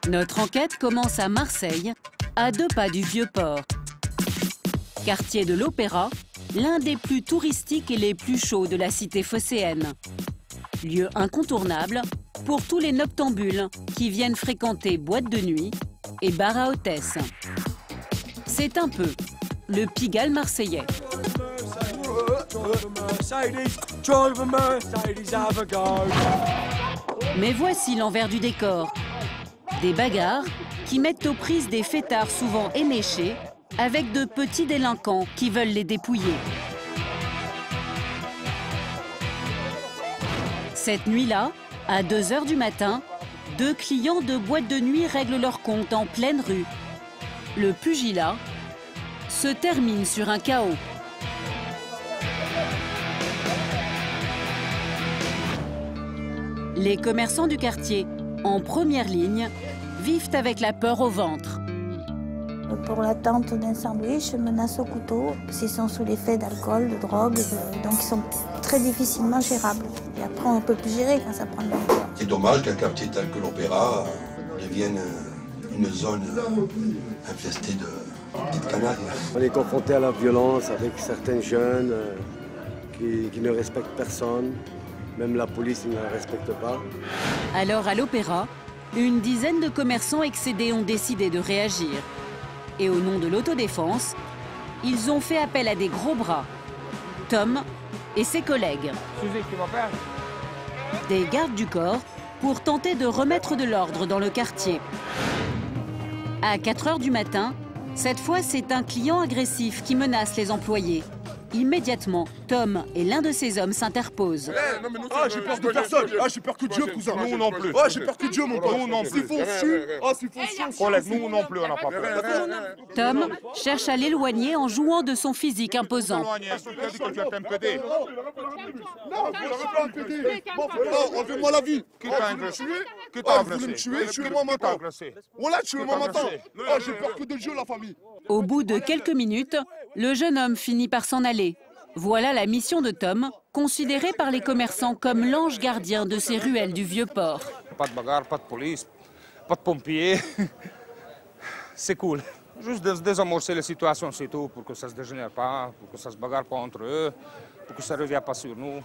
Notre enquête commence à Marseille, à 2 pas du Vieux-Port. Quartier de l'Opéra, l'un des plus touristiques et les plus chauds de la cité phocéenne. Lieu incontournable pour tous les noctambules qui viennent fréquenter boîtes de nuit et bars à hôtesses. C'est un peu le Pigalle marseillais. Mais voici l'envers du décor. Des bagarres qui mettent aux prises des fêtards souvent éméchés avec de petits délinquants qui veulent les dépouiller. Cette nuit-là, à 2 h du matin, 2 clients de boîte de nuit règlent leur compte en pleine rue. Le pugilat se termine sur un chaos. Les commerçants du quartier, en première ligne, vivent avec la peur au ventre. Pour l'attente d'un sandwich, menace au couteau. S'ils sont sous l'effet d'alcool, de drogue, donc ils sont très difficilement gérables. Et après, on ne peut plus gérer quand ça prend de l'ampleur. C'est dommage qu'un quartier tel que l'Opéra devienne une zone infestée de petites canailles. On est confronté à la violence avec certains jeunes qui ne respectent personne. Même la police ne la respecte pas. Alors à l'Opéra, une dizaine de commerçants excédés ont décidé de réagir. Et au nom de l'autodéfense, ils ont fait appel à des gros bras. Tom et ses collègues. Des gardes du corps pour tenter de remettre de l'ordre dans le quartier. À 4 h du matin, cette fois c'est un client agressif qui menace les employés. Immédiatement, Tom et l'un de ses hommes s'interposent. Ah, j'ai peur de personne. Ah, j'ai peur que Dieu, cousin. Nous non plus. Ah, j'ai peur que Dieu, mon pote. Nous non plus. S'il faut, nous non plus, on n'a pas peur. Tom cherche à l'éloigner en jouant de son physique imposant. Non, enlevez-moi la vie. Qui t'a agressé? Vous voulez me tuer? Tuez-moi maintenant. On l'a tué moi maintenant. Ah, j'ai peur que de Dieu, la famille. Au bout de quelques minutes, le jeune homme finit par s'en aller. Voilà la mission de Tom, considéré par les commerçants comme l'ange gardien de ces ruelles du Vieux-Port. Pas de bagarre, pas de police, pas de pompiers. C'est cool. Juste désamorcer la situation, c'est tout, pour que ça ne se dégénère pas, pour que ça ne se bagarre pas entre eux, pour que ça ne revienne pas sur nous.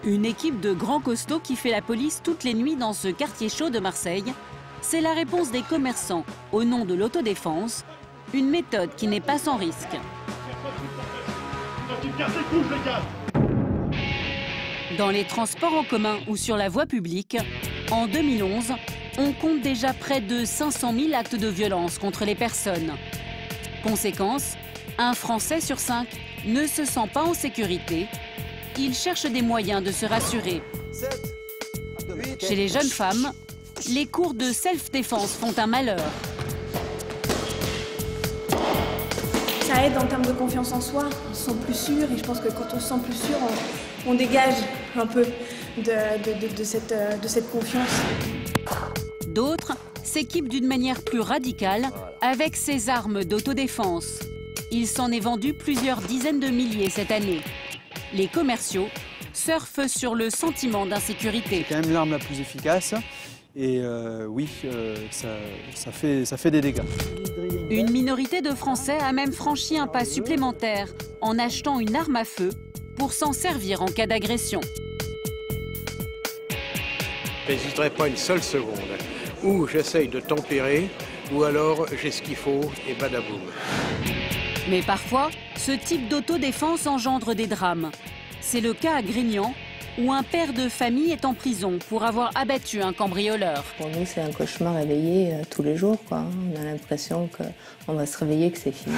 Une équipe de grands costauds qui fait la police toutes les nuits dans ce quartier chaud de Marseille, c'est la réponse des commerçants au nom de l'autodéfense, une méthode qui n'est pas sans risque. Dans les transports en commun ou sur la voie publique, en 2011, on compte déjà près de 500 000 actes de violence contre les personnes. Conséquence, un Français sur 5 ne se sent pas en sécurité. Il cherche des moyens de se rassurer. Chez les jeunes femmes, les cours de self-défense font un malheur. Ça aide en termes de confiance en soi, on se sent plus sûr et je pense que quand on se sent plus sûr, on dégage un peu de cette confiance. D'autres s'équipent d'une manière plus radicale avec ces armes d'autodéfense. Il s'en est vendu plusieurs dizaines de milliers cette année. Les commerciaux surfent sur le sentiment d'insécurité. C'est quand même l'arme la plus efficace. Et oui, ça fait des dégâts. Une minorité de Français a même franchi un pas supplémentaire en achetant une arme à feu pour s'en servir en cas d'agression. J'hésiterai pas une seule seconde. Ou j'essaye de tempérer, ou alors j'ai ce qu'il faut et badaboum. Mais parfois, ce type d'autodéfense engendre des drames. C'est le cas à Grignan, où un père de famille est en prison pour avoir abattu un cambrioleur. Pour nous, c'est un cauchemar réveillé tous les jours, quoi. On a l'impression qu'on va se réveiller, que c'est fini.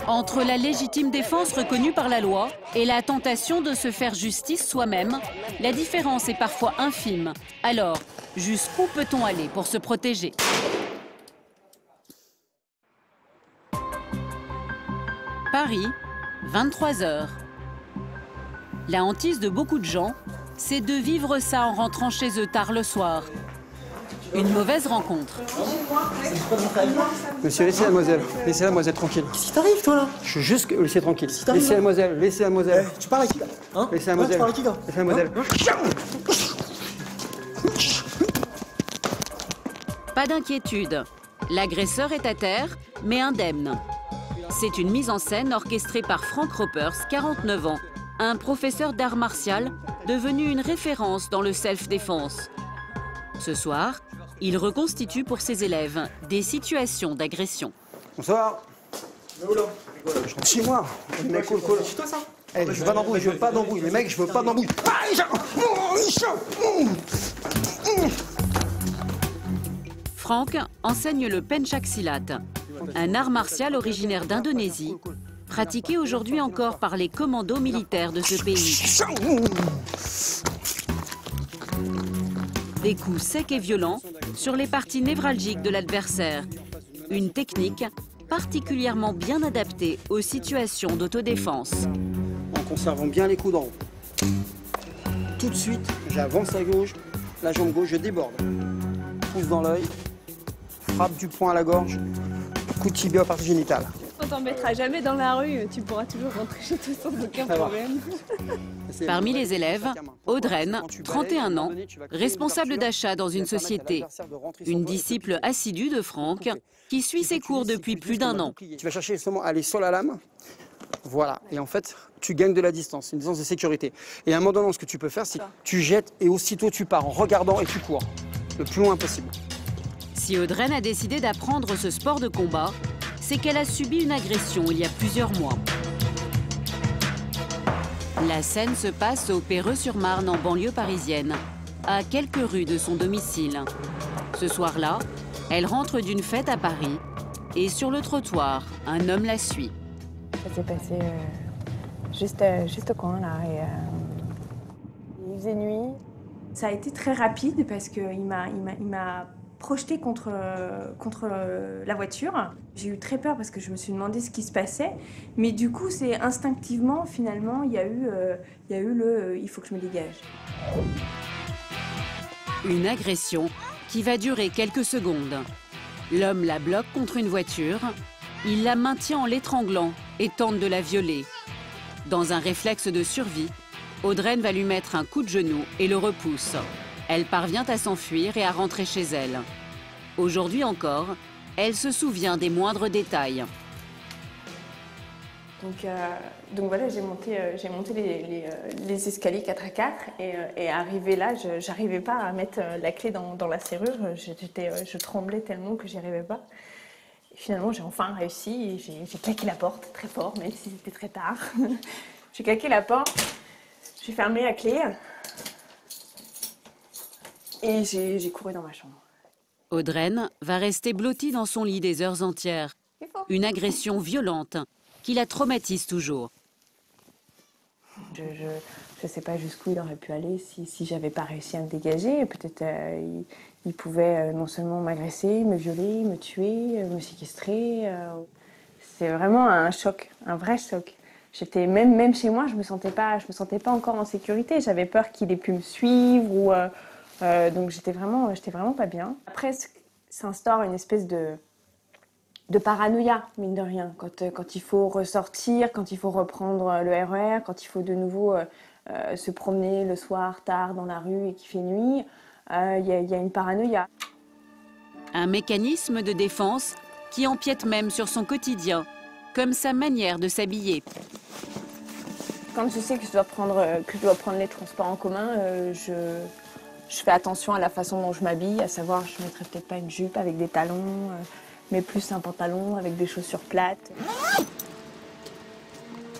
Entre la légitime défense reconnue par la loi et la tentation de se faire justice soi-même, la différence est parfois infime. Alors, jusqu'où peut-on aller pour se protéger ? Paris, 23 h. La hantise de beaucoup de gens, c'est de vivre ça en rentrant chez eux tard le soir. Une mauvaise rencontre. Monsieur, laissez la demoiselle tranquille. Qu'est-ce qui t'arrive, toi, là? Je suis juste... Laissez tranquille. Laissez la demoiselle. Tu parles à qui, là, hein? Laissez la demoiselle. Tu parles à qui, là? Laissez la demoiselle. Pas d'inquiétude. L'agresseur est à terre, mais indemne. C'est une mise en scène orchestrée par Frank Ropers, 49 ans, un professeur d'art martial devenu une référence dans le self-défense. Ce soir, il reconstitue pour ses élèves des situations d'agression. Bonsoir. Je rentre chez moi. Les mecs, cool. Chez toi, ça? Je veux pas d'embrouille, je veux pas d'embrouille. Les mecs, je veux pas d'embrouille. Frank enseigne le penchaksilat, un art martial originaire d'Indonésie, pratiqué aujourd'hui encore par les commandos militaires de ce pays. Des coups secs et violents sur les parties névralgiques de l'adversaire. Une technique particulièrement bien adaptée aux situations d'autodéfense. En conservant bien les coups d'en haut. Tout de suite, j'avance à gauche, la jambe gauche, je déborde. Pouce dans l'œil, frappe du poing à la gorge, coup de tibia aux parties génitales. On t'embêtera jamais dans la rue, tu pourras toujours rentrer chez toi sans aucun problème. Parmi les élèves, Audreyne, 31 ans, responsable d'achat dans une société. Une disciple assidue de Frank, qui suit ses cours depuis plus d'1 an. Tu vas chercher seulement à aller sur la lame, voilà, et en fait, tu gagnes de la distance, une distance de sécurité. Et à un moment donné, ce que tu peux faire, c'est que tu jettes et aussitôt tu pars en regardant et tu cours, le plus loin possible. Si Audreyne a décidé d'apprendre ce sport de combat, c'est qu'elle a subi une agression il y a plusieurs mois. La scène se passe au Perreux-sur-Marne, en banlieue parisienne, à quelques rues de son domicile. Ce soir-là, elle rentre d'une fête à Paris et sur le trottoir, un homme la suit. Ça s'est passé juste au coin, là. Et, il faisait nuit. Ça a été très rapide parce qu'il m'a projeté contre la voiture. J'ai eu très peur parce que je me suis demandé ce qui se passait. Mais du coup, c'est instinctivement, finalement, il y a eu le « il faut que je me dégage ». Une agression qui va durer quelques secondes. L'homme la bloque contre une voiture. Il la maintient en l'étranglant et tente de la violer. Dans un réflexe de survie, Audreyne va lui mettre un coup de genou et le repousse. Elle parvient à s'enfuir et à rentrer chez elle. Aujourd'hui encore, elle se souvient des moindres détails. Donc voilà, j'ai monté les escaliers 4 à 4 et arrivé là, je n'arrivais pas à mettre la clé dans la serrure. Je tremblais tellement que j'y arrivais pas. Et finalement, j'ai enfin réussi et j'ai claqué la porte très fort, même si c'était très tard. J'ai claqué la porte, j'ai fermé la clé et j'ai couru dans ma chambre. Audreyne va rester blottie dans son lit des heures entières. Une agression violente qui la traumatise toujours. Je ne sais pas jusqu'où il aurait pu aller si j'avais pas réussi à me dégager. Peut-être il pouvait non seulement m'agresser, me violer, me tuer, me séquestrer. C'est vraiment un choc, un vrai choc. J'étais même chez moi, je me sentais pas encore en sécurité. J'avais peur qu'il ait pu me suivre donc j'étais vraiment pas bien. Après, s'instaure une espèce de paranoïa, mine de rien, quand il faut ressortir, quand il faut reprendre le RER, quand il faut de nouveau se promener le soir tard dans la rue et qu'il fait nuit, il y a une paranoïa. Un mécanisme de défense qui empiète même sur son quotidien, comme sa manière de s'habiller. Quand je sais que je dois prendre les transports en commun, je fais attention à la façon dont je m'habille, à savoir je ne mettrai peut-être pas une jupe avec des talons, mais plus un pantalon avec des chaussures plates.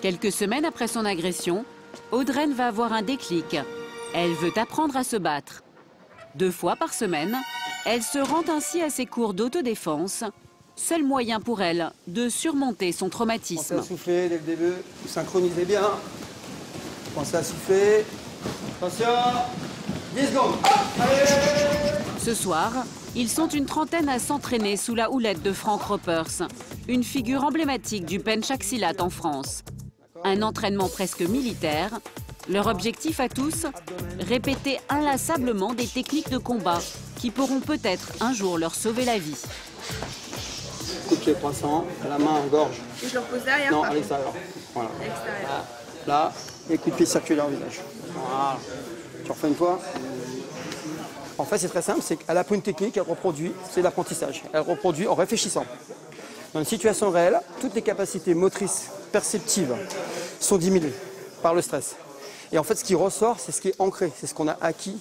Quelques semaines après son agression, Audreyne va avoir un déclic. Elle veut apprendre à se battre. 2 fois par semaine, elle se rend ainsi à ses cours d'autodéfense, seul moyen pour elle de surmonter son traumatisme. Pensez à souffler dès le début, vous synchronisez bien. Pensez à souffler. Attention, 10 secondes. Allez! Ce soir, ils sont une trentaine à s'entraîner sous la houlette de Frank Ropers, une figure emblématique du penchaksilat en France. Un entraînement presque militaire. Leur objectif à tous, répéter inlassablement des techniques de combat qui pourront peut-être un jour leur sauver la vie. Coup de pied croissant, la main en gorge. Et je le repose derrière? Non, à l'extérieur. Voilà. Là, et coup de pied circulaire au visage. Voilà. Tu refais une fois. En fait, c'est très simple, c'est qu'elle a pris une technique, elle reproduit, c'est l'apprentissage. Elle reproduit en réfléchissant. Dans une situation réelle, toutes les capacités motrices, perceptives sont diminuées par le stress. Et en fait, ce qui ressort, c'est ce qui est ancré, c'est ce qu'on a acquis,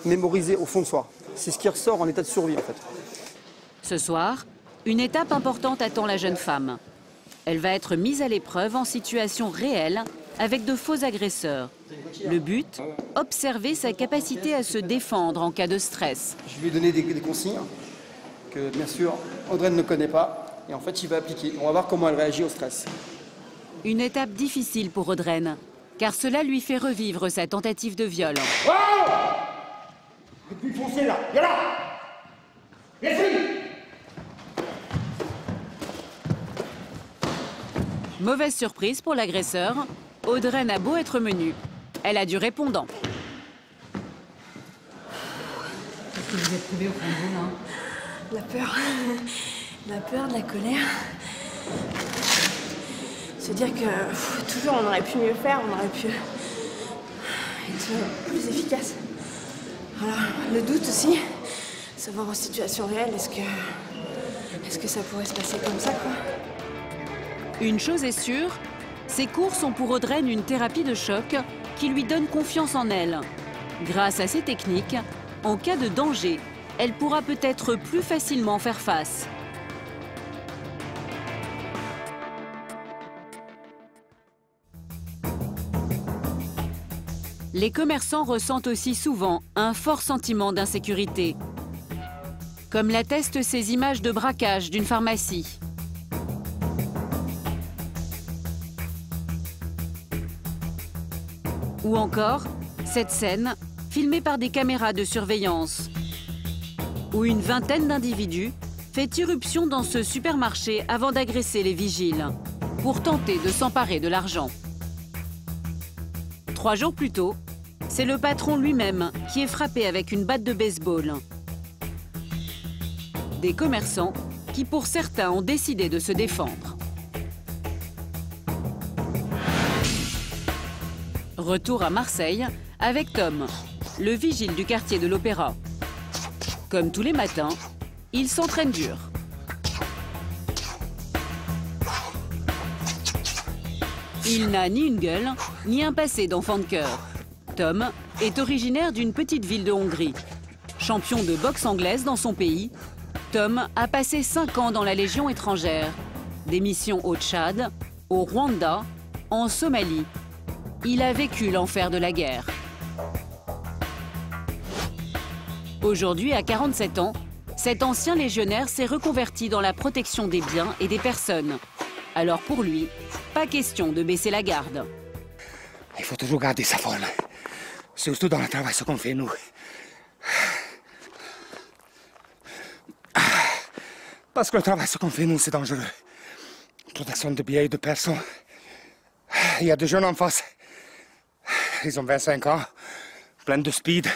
mémorisé au fond de soi. C'est ce qui ressort en état de survie, en fait. Ce soir, une étape importante attend la jeune femme. Elle va être mise à l'épreuve en situation réelle avec de faux agresseurs. Le but, observer sa capacité à se défendre en cas de stress. Je lui ai donné des consignes que, bien sûr, Audrey ne connaît pas. Et en fait, il va appliquer. On va voir comment elle réagit au stress. Une étape difficile pour Audrey, car cela lui fait revivre sa tentative de viol. Oh! Depuis foncé là, viens là! Laisse-lui! Mauvaise surprise pour l'agresseur, Audrey a beau être menue, elle a du répondant. Qu'est-ce que vous avez trouvé au fond de vous, là? La peur. La peur, de la colère. Se dire que toujours on aurait pu mieux faire, on aurait pu être plus efficace. Voilà. Le doute aussi, savoir en situation réelle, est-ce que ça pourrait se passer comme ça, quoi. Une chose est sûre, ces cours sont pour Audrey une thérapie de choc qui lui donne confiance en elle. Grâce à ces techniques, en cas de danger, elle pourra peut-être plus facilement faire face. Les commerçants ressentent aussi souvent un fort sentiment d'insécurité, comme l'attestent ces images de braquage d'une pharmacie. Ou encore, cette scène, filmée par des caméras de surveillance, où une vingtaine d'individus fait irruption dans ce supermarché avant d'agresser les vigiles, pour tenter de s'emparer de l'argent. 3 jours plus tôt, c'est le patron lui-même qui est frappé avec une batte de baseball. Des commerçants qui, pour certains, ont décidé de se défendre. Retour à Marseille avec Tom, le vigile du quartier de l'Opéra. Comme tous les matins, il s'entraîne dur. Il n'a ni une gueule, ni un passé d'enfant de cœur. Tom est originaire d'une petite ville de Hongrie. Champion de boxe anglaise dans son pays, Tom a passé 5 ans dans la Légion étrangère. Des missions au Tchad, au Rwanda, en Somalie. Il a vécu l'enfer de la guerre. Aujourd'hui, à 47 ans, cet ancien légionnaire s'est reconverti dans la protection des biens et des personnes. Alors pour lui, pas question de baisser la garde. Il faut toujours garder sa forme, surtout dans le travail ce qu'on fait nous. Parce que le travail ce qu'on fait nous, c'est dangereux. Protection de biens et de personnes. Il y a des jeunes en face. Ils ont 25 ans, plein de speed,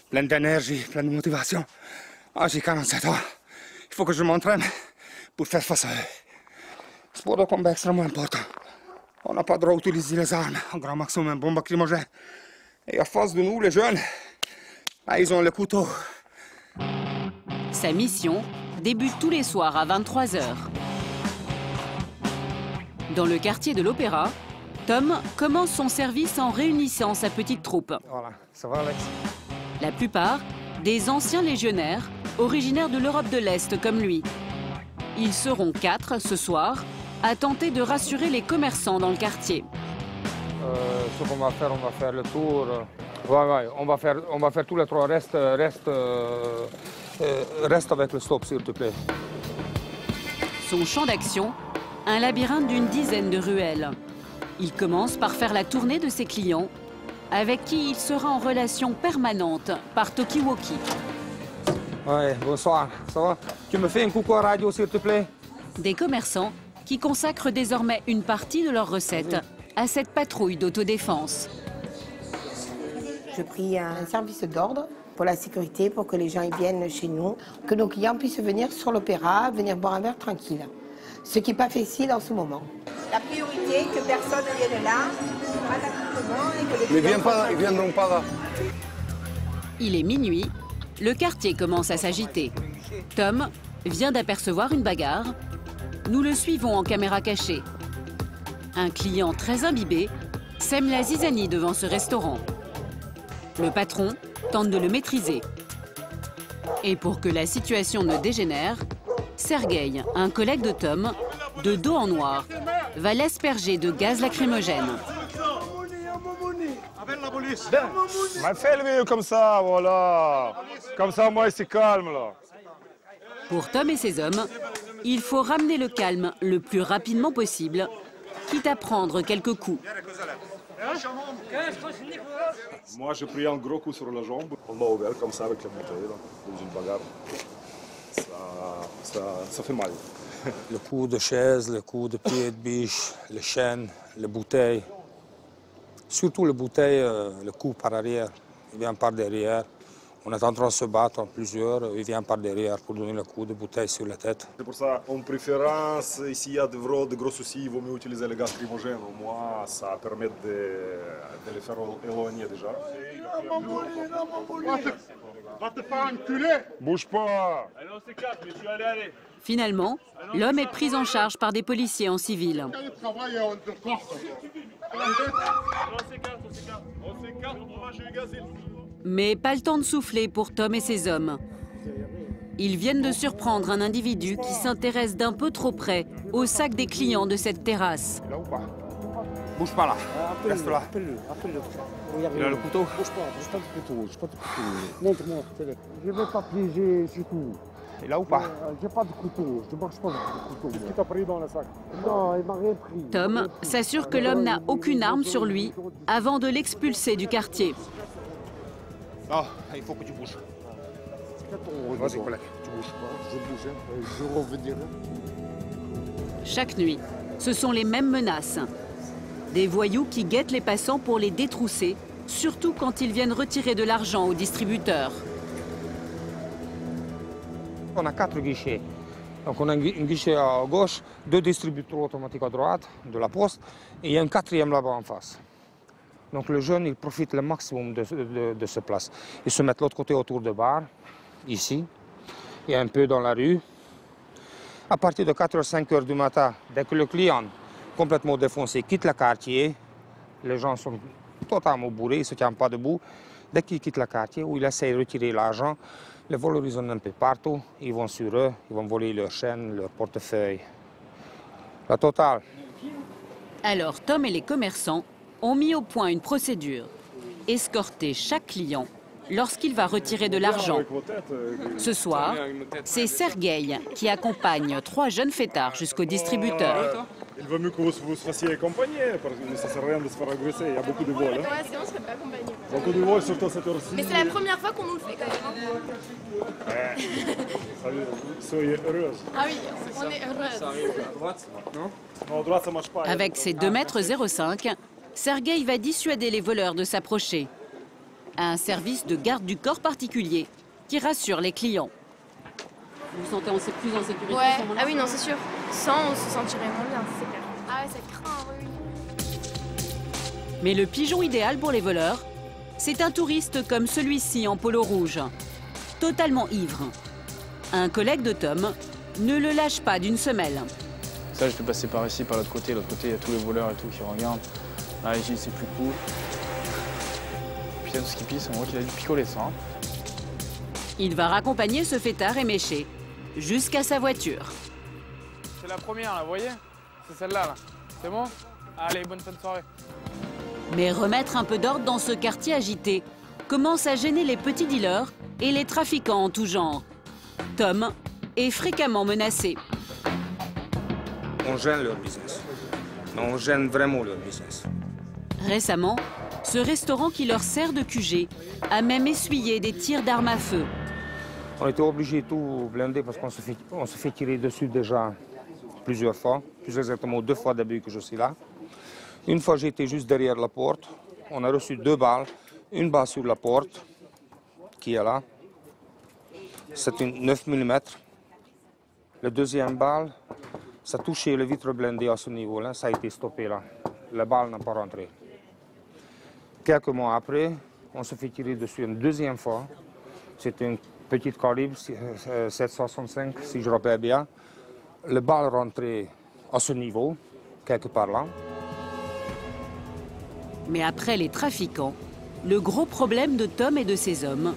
plein d'énergie, plein de motivation. Ah, j'ai 47 ans. Il faut que je m'entraîne pour faire face à eux. Sport de combat extrêmement important. On n'a pas le droit d'utiliser les armes, au grand maximum, bombe lacrymogène. Et à face de nous, les jeunes, là, ils ont le couteau. Sa mission débute tous les soirs à 23 h. Dans le quartier de l'Opéra, Tom commence son service en réunissant sa petite troupe. Voilà, ça va Alex? La plupart, des anciens légionnaires, originaires de l'Europe de l'Est comme lui. Ils seront 4 ce soir à tenter de rassurer les commerçants dans le quartier. Ce qu'on va faire le tour. Ouais, on va faire tous les 3. Reste avec le stop, s'il te plaît. Son champ d'action, un labyrinthe d'une dizaine de ruelles. Il commence par faire la tournée de ses clients, avec qui il sera en relation permanente par talkie-walkie. Ouais, bonsoir, ça va? Tu me fais un coucou à radio, s'il te plaît? Des commerçants qui consacrent désormais une partie de leurs recettes à cette patrouille d'autodéfense. Je prie un service d'ordre pour la sécurité, pour que les gens y viennent chez nous, que nos clients puissent venir sur l'Opéra, venir boire un verre tranquille. Ce qui n'est pas facile en ce moment. La priorité, que personne ne vienne là, pas d'accouplement et que les clients... Ils ne viendront pas là. Il est minuit, Le quartier commence à s'agiter. Tom vient d'apercevoir une bagarre. Nous le suivons en caméra cachée. Un client très imbibé sème la zizanie devant ce restaurant. Le patron tente de le maîtriser. Et pour que la situation ne dégénère, Sergueï, un collègue de Tom, de dos en noir, va l'asperger de gaz lacrymogène. Mais fais-le comme ça, voilà. Comme ça, moi, c'est calme, là. Pour Tom et ses hommes, il faut ramener le calme le plus rapidement possible, quitte à prendre quelques coups. Moi, j'ai pris un gros coup sur la jambe. On m'a ouvert comme ça avec la bouteille, là, dans une bagarre. Ça fait mal. Le coup de chaise, le coup de pied de biche, les chaînes, les bouteilles. Surtout les bouteilles, le coup par arrière, il vient par derrière. On est en train de se battre en plusieurs, il vient par derrière pour donner le coup de bouteille sur la tête. C'est pour ça, en préférence, s'il y a de gros soucis, il vaut mieux utiliser le gaz lacrymogène. Au moins, ça permet de les faire éloigner déjà. Va te faire enculer! Bouge pas! Finalement, l'homme est pris en charge par des policiers en civil. Mais pas le temps de souffler pour Tom et ses hommes. Ils viennent de surprendre un individu qui s'intéresse d'un peu trop près au sac des clients de cette terrasse. Bouge pas là, reste là. Il a le couteau? Bouge pas du couteau, Montre-moi, je vais pas piéger, c'est tout. Il a ou pas? J'ai pas de couteau, je ne marche pas avec le couteau. Qu'est-ce qu'il t'a pris dans le sac? Non, il m'a rien pris. Tom s'assure que l'homme n'a aucune arme sur lui avant de l'expulser du quartier. Non, il faut que tu bouges. Vas-y, collègue, tu bouges. Je bouge, je reviendrai. Chaque nuit, ce sont les mêmes menaces. Des voyous qui guettent les passants pour les détrousser, surtout quand ils viennent retirer de l'argent aux distributeurs. On a 4 guichets. Donc on a un guichet à gauche, 2 distributeurs automatiques à droite de la poste et il y a un 4e là-bas en face. Donc le jeune, il profite le maximum de ce place. Il se met de l'autre côté autour de bar, ici, et un peu dans la rue. À partir de 4h, 5h du matin, dès que le client, complètement défoncé, quitte le quartier, les gens sont totalement bourrés, ils ne se tiennent pas debout. Dès qu'ils quittent le quartier, où ils essayent de retirer l'argent, les voleurs, ils en ont un peu partout, ils vont sur eux, ils vont voler leurs chaînes, leurs portefeuilles. La totale. Alors Tom et les commerçants ont mis au point une procédure. Escorter chaque client lorsqu'il va retirer de l'argent. Ce soir, c'est Sergueï qui accompagne 3 jeunes fêtards jusqu'au distributeur. Il vaut mieux que vous vous fassiez accompagner, parce que ça ne sert à rien de se faire agresser, il y a beaucoup de vols. Ouais, sinon je ne serais pas accompagnée. Beaucoup de vols, surtout à cette heure-ci. Mais c'est la première fois qu'on nous le fait quand même. Soyez heureuse. Ah oui, on est heureuse. Ça arrive à droite, non? Non, à droite, ça ne marche pas. Avec ses 2,05 m, Sergueï va dissuader les voleurs de s'approcher. Un service de garde du corps particulier qui rassure les clients. Vous vous sentez plus en sécurité? Ouais, ah oui, non, c'est sûr. Sans, on se sentirait moins bien, c'est clair. Ah ouais, ça craint, oui. Mais le pigeon idéal pour les voleurs, c'est un touriste comme celui-ci en polo rouge, totalement ivre. Un collègue de Tom ne le lâche pas d'une semelle. Ça, je vais passer par ici, par l'autre côté. L'autre côté, il y a tous les voleurs et tout qui regardent. Là, ici, c'est plus cool. Puis il y a tout ce qui pisse, on voit qu'il a dû picoler ça. Hein. Il va raccompagner ce fêtard éméché jusqu'à sa voiture. C'est la première, là, vous voyez? C'est celle-là, là. C'est bon? Allez, bonne fin de soirée. Mais remettre un peu d'ordre dans ce quartier agité commence à gêner les petits dealers et les trafiquants en tout genre. Tom est fréquemment menacé. On gêne leur business. On gêne vraiment leur business. Récemment, ce restaurant qui leur sert de QG a même essuyé des tirs d'armes à feu. On était obligé de tout blinder parce qu'on se fait tirer dessus déjà plusieurs fois, plus exactement 2 fois depuis que je suis là. Une fois, j'étais juste derrière la porte. On a reçu 2 balles. Une balle sur la porte, qui est là. C'est une 9 mm. La deuxième balle, ça a touché le vitre blindé à ce niveau-là. Ça a été stoppé là. La balle n'a pas rentré. Quelques mois après, on se fait tirer dessus une 2e fois. C'est une petite calibre, 7,65 si je rappelle bien. Le balle rentrait à ce niveau, quelque part là. Mais après les trafiquants, le gros problème de Tom et de ses hommes,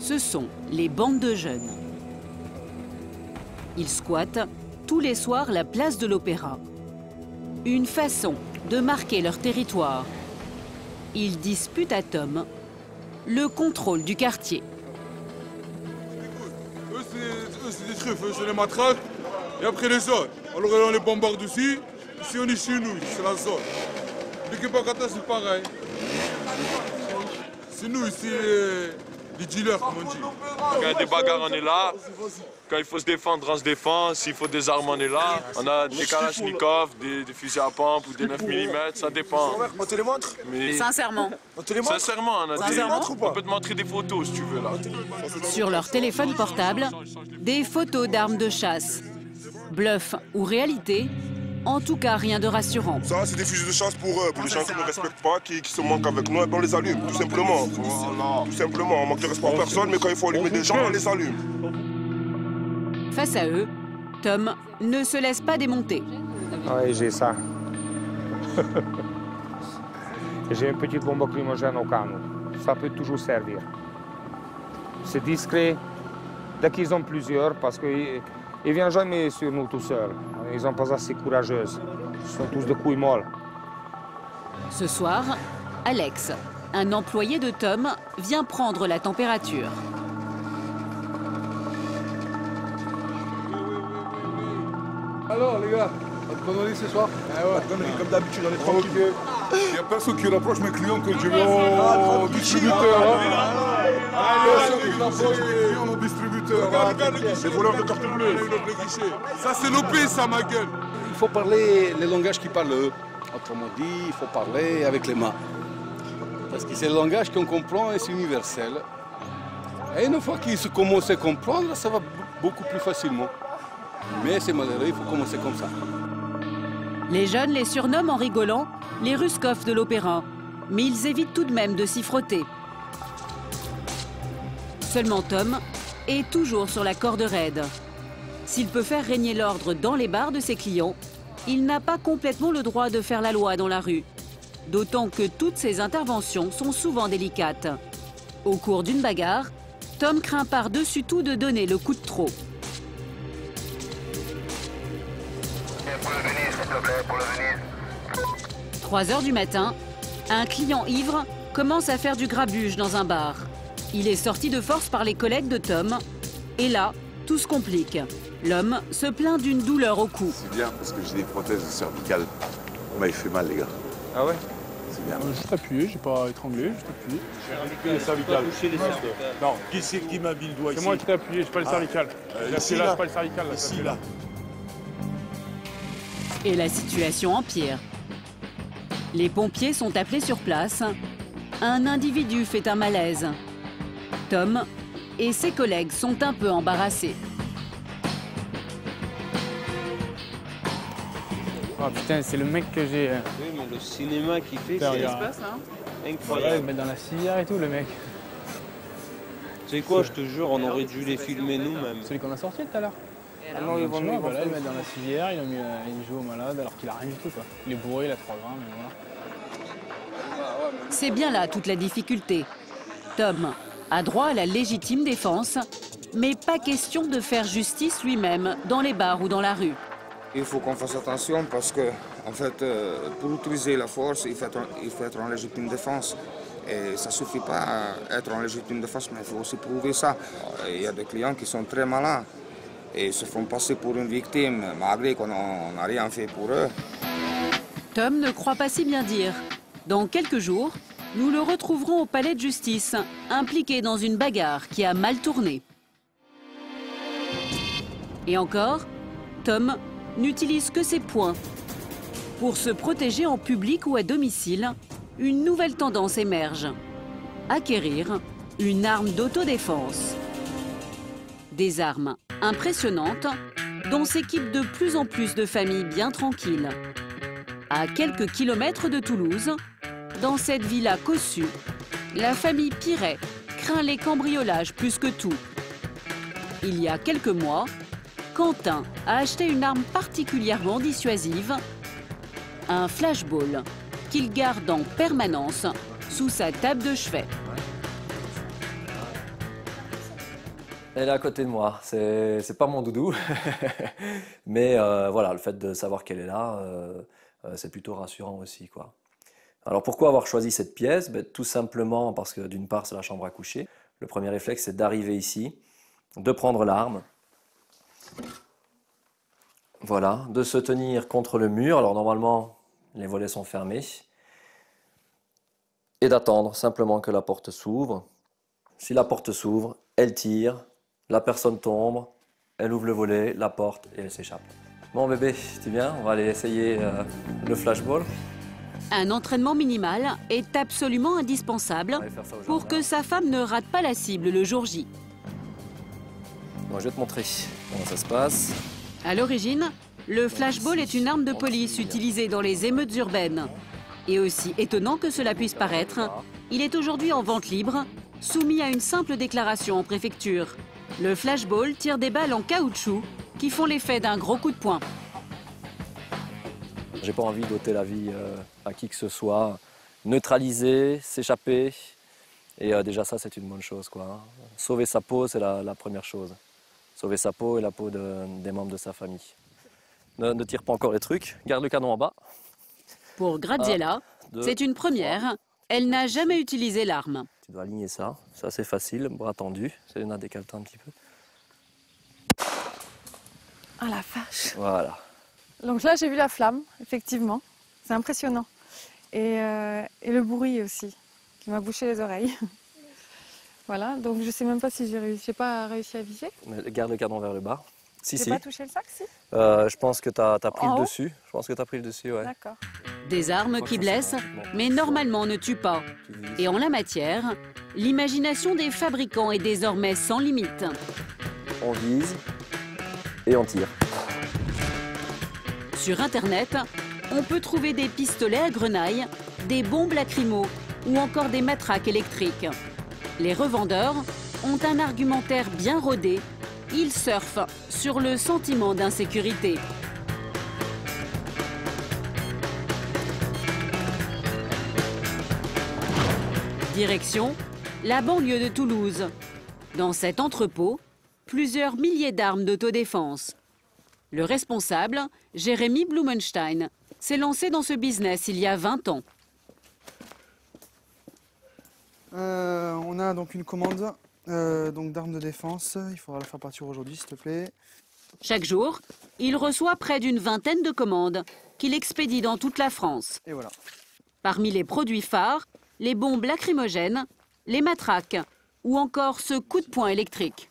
ce sont les bandes de jeunes. Ils squattent tous les soirs la place de l'Opéra. Une façon de marquer leur territoire. Ils disputent à Tom le contrôle du quartier. Eux, c'est des truffes, eux, c'est les matraques. Et après les autres. Alors on les bombarde aussi. Ici, on est chez nous, c'est la zone. L'équipe Bakata, c'est pareil. C'est nous ici, les dealers, comme on dit. Quand il y a des bagarres, on est là. Quand il faut se défendre, on se défend. S'il faut des armes, on est là. On a des Kalachnikov, des fusils à pompe ou des 9 mm, ça dépend. On te les montre? Mais... Sincèrement. On te les montre? Sincèrement, on peut te montrer des photos si tu veux là. Sur leur téléphone portable, des photos d'armes de chasse. Bluff ou réalité, en tout cas rien de rassurant. Ça, c'est des fusils de chasse pour les gens qui ne respectent pas, qui se manquent avec nous, et on les allume, tout simplement. Voilà. Tout simplement, on manque de respect à personne, mais quand il faut allumer des gens, on les allume. Face à eux, Tom ne se laisse pas démonter. Oui, j'ai ça. J'ai une petite bombe lacrymogène au canot. Ça peut toujours servir. C'est discret. Dès qu'ils ont plusieurs, parce qu'ils ne viennent jamais sur nous tout seuls. Ils sont pas assez courageux. Ils sont tous de couilles molles. Ce soir, Alex, un employé de Tom, vient prendre la température. Alors les gars, pas de conneries ce soir? Pas de conneries comme d'habitude, on est tranquille. Il n'y a personne qui rapproche mes clients que je vais au distributeur. Allez, au distributeur. Les voleurs de carte bleue. Ça c'est l'OP, ça, ma gueule. Il faut parler les langages qui parlent eux. Autrement dit, il faut parler avec les mains. Parce que c'est le langage qu'on comprend et c'est universel. Et une fois qu'ils commencent à comprendre, ça va beaucoup plus facilement. Mais c'est malheureux, il faut commencer comme ça. Les jeunes les surnomment en rigolant les Ruskov de l'Opéra, mais ils évitent tout de même de s'y frotter. Seulement Tom est toujours sur la corde raide. S'il peut faire régner l'ordre dans les bars de ses clients, il n'a pas complètement le droit de faire la loi dans la rue. D'autant que toutes ses interventions sont souvent délicates. Au cours d'une bagarre, Tom craint par-dessus tout de donner le coup de trop. 3 heures du matin, un client ivre commence à faire du grabuge dans un bar. Il est sorti de force par les collègues de Tom. Et là, tout se complique. L'homme se plaint d'une douleur au cou. C'est bien parce que j'ai des prothèses cervicales. Moi, il fait mal, les gars. Ah ouais? C'est bien. Juste appuyé, j'ai pas étranglé, juste appuyé. J'ai les cervicales. Non, qui m'a mis le doigt ici? C'est moi qui t'ai appuyé, j'ai pas le cervical. Ici, là, c'est pas le cervical. Là, ici, là. Et la situation empire. Les pompiers sont appelés sur place. Un individu fait un malaise. Tom et ses collègues sont un peu embarrassés. Oh putain, c'est le mec que j'ai... Oui, mais le cinéma qui fait, c'est l'espace, hein? Incroyable. Ouais, il met dans la civière et tout, le mec. Tu sais quoi, je te jure, on aurait dû les filmer nous-mêmes. Celui qu'on a sorti tout à l'heure. Ah non, ils vont le voilà, il met dans la civière, il joue au malade alors qu'il a rien du tout, quoi. Il est bourré, il a 3 grammes, mais voilà. C'est bien là toute la difficulté. Tom a droit à la légitime défense, mais pas question de faire justice lui-même dans les bars ou dans la rue. Il faut qu'on fasse attention parce que, en fait, pour utiliser la force, il faut être en légitime défense. Et ça ne suffit pas à être en légitime défense, mais il faut aussi prouver ça. Il y a des clients qui sont très malins et se font passer pour une victime, malgré qu'on n'a rien fait pour eux. Tom ne croit pas si bien dire. Dans quelques jours, nous le retrouverons au palais de justice, impliqué dans une bagarre qui a mal tourné. Et encore, Tom n'utilise que ses poings. Pour se protéger en public ou à domicile, une nouvelle tendance émerge. Acquérir une arme d'autodéfense. Des armes impressionnantes dont s'équipent de plus en plus de familles bien tranquilles. À quelques kilomètres de Toulouse, dans cette villa cossue, la famille Piret craint les cambriolages plus que tout. Il y a quelques mois, Quentin a acheté une arme particulièrement dissuasive, un flashball qu'il garde en permanence sous sa table de chevet. Elle est à côté de moi, c'est pas mon doudou, mais voilà, le fait de savoir qu'elle est là, c'est plutôt rassurant aussi, quoi. Alors pourquoi avoir choisi cette pièce? Tout simplement parce que d'une part c'est la chambre à coucher. Le premier réflexe c'est d'arriver ici, de prendre l'arme, voilà, de se tenir contre le mur. Alors normalement les volets sont fermés, et d'attendre simplement que la porte s'ouvre. Si la porte s'ouvre, elle tire, la personne tombe, elle ouvre le volet, la porte et elle s'échappe. Bon bébé, tu viens? On va aller essayer le flashball. Un entraînement minimal est absolument indispensable pour que sa femme ne rate pas la cible le jour J. Bon, je vais te montrer comment ça se passe. À l'origine, le flashball est une arme de police utilisée dans les émeutes urbaines. Et aussi étonnant que cela puisse paraître, il est aujourd'hui en vente libre, soumis à une simple déclaration en préfecture. Le flashball tire des balles en caoutchouc qui font l'effet d'un gros coup de poing. J'ai pas envie d'ôter la vie à qui que ce soit, neutraliser, s'échapper, et déjà ça c'est une bonne chose, quoi. Sauver sa peau c'est la première chose. Sauver sa peau et la peau des membres de sa famille. Ne tire pas encore les trucs, garde le canon en bas. Pour Graziella, c'est une première. Elle n'a jamais utilisé l'arme. Tu dois aligner ça, ça c'est facile, bras tendu. Selena décale un petit peu. Oh la vache. Voilà. Donc là j'ai vu la flamme, effectivement. C'est impressionnant. Et le bruit aussi, qui m'a bouché les oreilles. Voilà, donc je sais même pas si j'ai pas réussi à viser. Mais garde le canon vers le bas. Si, J'ai pas touché le sac, si? Je pense que tu as pris En le haut? dessus. Je pense que tu as pris le dessus, ouais. D'accord. Des armes qui blessent, mais normalement ne tuent pas. Et en la matière, l'imagination des fabricants est désormais sans limite. On vise et on tire. Sur Internet, on peut trouver des pistolets à grenaille, des bombes lacrymo ou encore des matraques électriques. Les revendeurs ont un argumentaire bien rodé. Ils surfent sur le sentiment d'insécurité. Direction, la banlieue de Toulouse. Dans cet entrepôt, plusieurs milliers d'armes d'autodéfense. Le responsable, Jérémy Blumenstein, s'est lancé dans ce business il y a 20 ans. On a donc une commande d'armes de défense. Il faudra la faire partir aujourd'hui, s'il te plaît. Chaque jour, il reçoit près d'une vingtaine de commandes qu'il expédie dans toute la France. Et voilà. Parmi les produits phares, les bombes lacrymogènes, les matraques ou encore ce coup de poing électrique.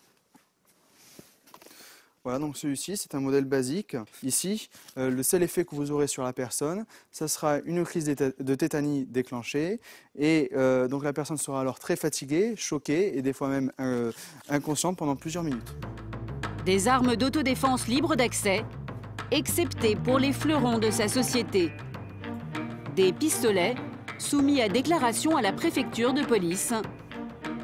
Voilà, donc celui-ci, c'est un modèle basique. Ici, le seul effet que vous aurez sur la personne, ça sera une crise de tétanie déclenchée. Et donc la personne sera alors très fatiguée, choquée et des fois même inconsciente pendant plusieurs minutes. Des armes d'autodéfense libres d'accès, excepté pour les fleurons de sa société. Des pistolets soumis à déclaration à la préfecture de police.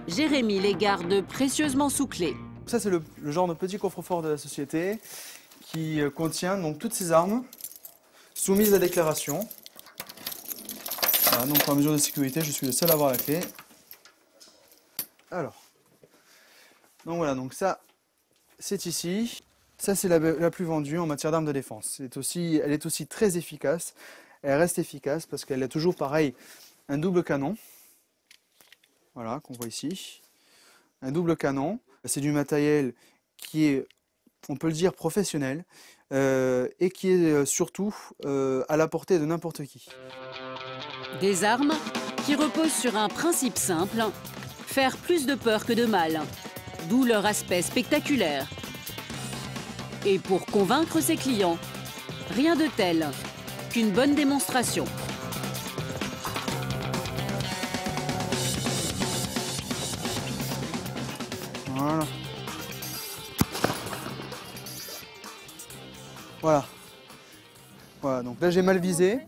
Jérémy les garde précieusement sous clé. Ça, c'est le genre de petit coffre-fort de la société qui contient donc toutes ces armes soumises à déclaration. Voilà, donc par mesure de sécurité, je suis le seul à avoir la clé. Alors, donc voilà, donc ça, c'est ici. Ça, c'est la plus vendue en matière d'armes de défense. Elle est aussi très efficace. Elle reste efficace parce qu'elle a toujours, pareil, un double canon. Voilà, qu'on voit ici. Un double canon. C'est du matériel qui est, on peut le dire, professionnel et qui est surtout à la portée de n'importe qui. Des armes qui reposent sur un principe simple, faire plus de peur que de mal, d'où leur aspect spectaculaire. Et pour convaincre ses clients, rien de tel qu'une bonne démonstration. Voilà. Voilà. Voilà, donc là j'ai mal visé,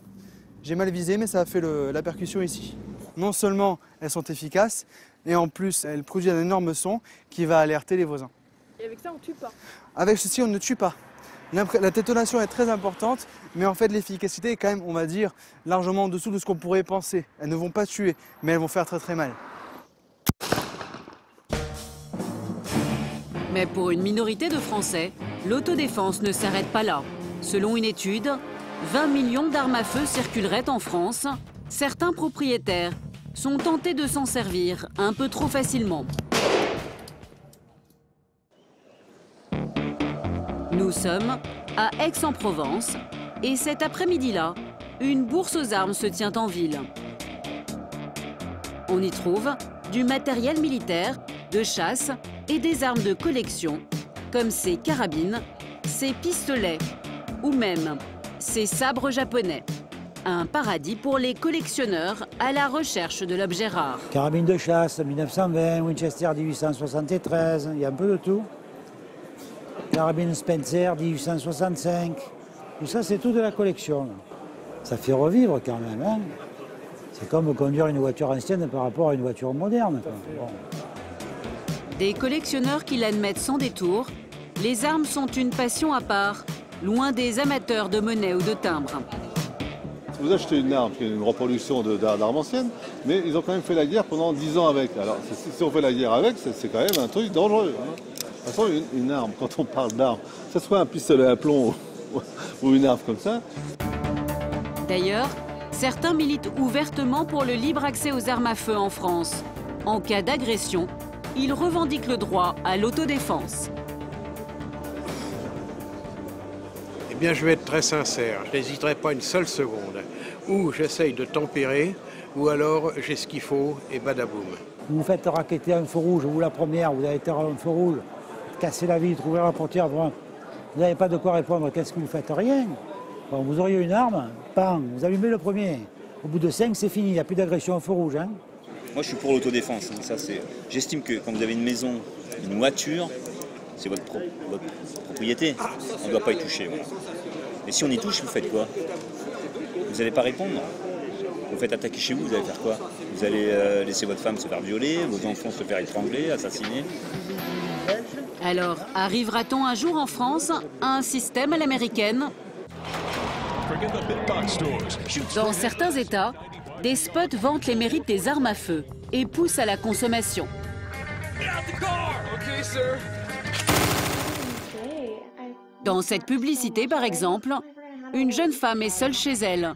mais ça a fait la percussion ici. Non seulement elles sont efficaces, et en plus elles produisent un énorme son qui va alerter les voisins. Et avec ça, on tue pas? Avec ceci, on ne tue pas. La détonation est très importante, mais en fait l'efficacité est quand même, on va dire, largement en dessous de ce qu'on pourrait penser. Elles ne vont pas tuer, mais elles vont faire très très mal. Mais pour une minorité de Français, l'autodéfense ne s'arrête pas là. Selon une étude, 20 millions d'armes à feu circuleraient en France. Certains propriétaires sont tentés de s'en servir un peu trop facilement. Nous sommes à Aix-en-Provence et cet après-midi-là, une bourse aux armes se tient en ville. On y trouve du matériel militaire, de chasse et des armes de collection, comme ces carabines, ces pistolets ou même ces sabres japonais. Un paradis pour les collectionneurs à la recherche de l'objet rare. Carabine de chasse 1920, Winchester 1873, il y a un peu de tout. Carabine Spencer 1865, tout ça c'est tout de la collection. Ça fait revivre quand même, hein. C'est comme conduire une voiture ancienne par rapport à une voiture moderne. Bon. Des collectionneurs qui l'admettent sans détour, les armes sont une passion à part, loin des amateurs de monnaie ou de timbres. Vous achetez une arme qui est une reproduction d'armes anciennes, mais ils ont quand même fait la guerre pendant 10 ans avec. Alors si on fait la guerre avec, c'est quand même un truc dangereux. Hein. De toute façon, une arme, quand on parle d'arme, que ce soit un pistolet à plomb ou une arme comme ça. D'ailleurs, certains militent ouvertement pour le libre accès aux armes à feu en France. En cas d'agression, ils revendiquent le droit à l'autodéfense. Eh bien, je vais être très sincère, je n'hésiterai pas une seule seconde. Ou j'essaye de tempérer, ou alors j'ai ce qu'il faut et badaboum. Vous faites raqueter un feu rouge, vous la première, vous avez été à un feu rouge, casser la vitre, ouvrir la portière, vous n'avez pas de quoi répondre, qu'est-ce que vous faites? Rien. Bon, vous auriez une arme, bam, vous allumez le premier. Au bout de 5, c'est fini, il n'y a plus d'agression au feu rouge. Hein. Moi, je suis pour l'autodéfense. J'estime que quand vous avez une maison, une voiture, c'est votre propriété. On ne doit pas y toucher. Voilà. Et si on y touche, vous faites quoi? Vous n'allez pas répondre? Vous faites attaquer chez vous, vous allez faire quoi? Vous allez laisser votre femme se faire violer, vos enfants se faire étrangler, assassiner? Alors, arrivera-t-on un jour en France à un système à l'américaine? Dans certains États, des spots vantent les mérites des armes à feu et poussent à la consommation. Dans cette publicité, par exemple, une jeune femme est seule chez elle.